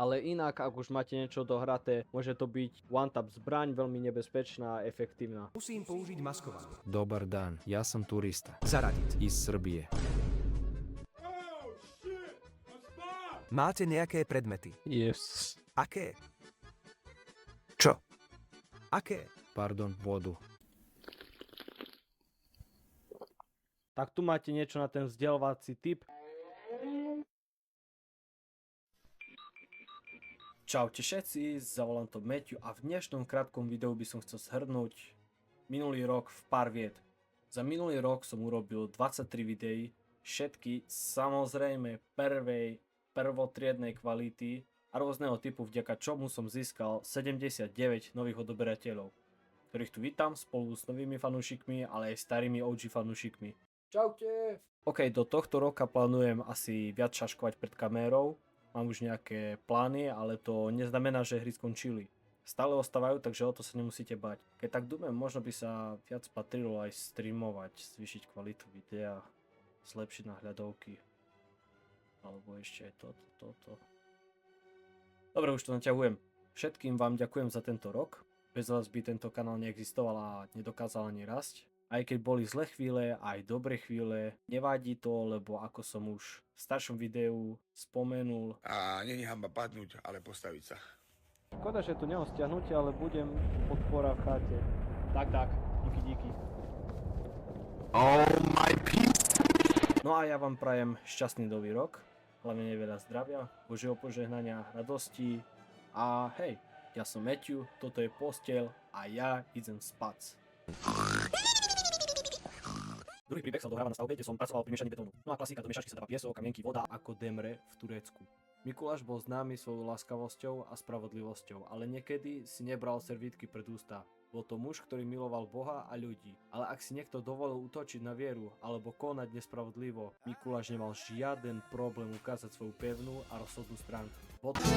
Ale inak, ak už máte niečo dohraté, môže to byť one-tap zbraň, veľmi nebezpečná a efektívna. Musím použiť maskovanie. Dobar dan, ja som turista. Zaradiť. Iz Srbije. Máte nejaké predmety? Yes. Aké? Čo? Aké? Pardon, vodu. Tak tu máte niečo na ten vzdelávací tip. Čaute všetci, zavolám to Matthew a v dnešnom krátkom videu by som chcel zhrnúť minulý rok v pár vied. Za minulý rok som urobil 23 videí, všetky samozrejme prvotriednej kvality a rôzneho typu, vďaka čomu som získal 79 nových odoberateľov, ktorých tu vítam spolu s novými fanúšikmi, ale aj starými OG fanúšikmi. Čaute! OK, do tohto roka plánujem asi viac šaškovať pred kamerou. Mám už nejaké plány, ale to neznamená, že hry skončili. Stále ostávajú, takže o to sa nemusíte bať. Keď tak dúmem, možno by sa viac patrilo aj streamovať, zvýšiť kvalitu videa, zlepšiť náhľadovky. Alebo ešte aj toto. Dobre, už to naťahujem. Všetkým vám ďakujem za tento rok. Bez vás by tento kanál neexistoval a nedokázal ani rásť. Aj keď boli zlé chvíle, aj dobré chvíle, nevadí to, lebo ako som už v staršom videu spomenul. A není hamba padnúť, ale postaviť sa. Škoda, že tu nemám stiahnutie, ale budem podpora v cháte. Tak, díky. Oh my peace. No a ja vám prajem šťastný nový rok, hlavne veľa zdravia, Božieho požehnania, radosti a hej, ja som Matthew, toto je posteľ a ja idem spať. Druhý príbeh sa dohráva na stavbe, kde som pracoval pri miešaní betónu. No a klasika, do miešačky sa dáva piesok, kamienky, voda ako Demre v Turecku. Mikuláš bol známy svojou láskavosťou a spravodlivosťou, ale niekedy si nebral servítky pred ústa. Bol to muž, ktorý miloval Boha a ľudí. Ale ak si niekto dovolil útočiť na vieru alebo konať nespravodlivo, Mikuláš nemal žiaden problém ukázať svoju pevnú a rozhodnú stránku.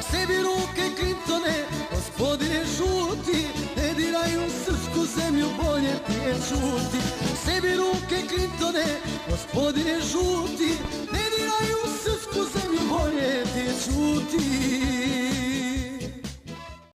Sebi ruke kriptone, gospodine žuti, ne diraju srpsku zemlju, bolje ti je čuti. Sebi ruke kriptone, gospodine žuti, ne diraju srpsku zemlju, bolje ti je čuti.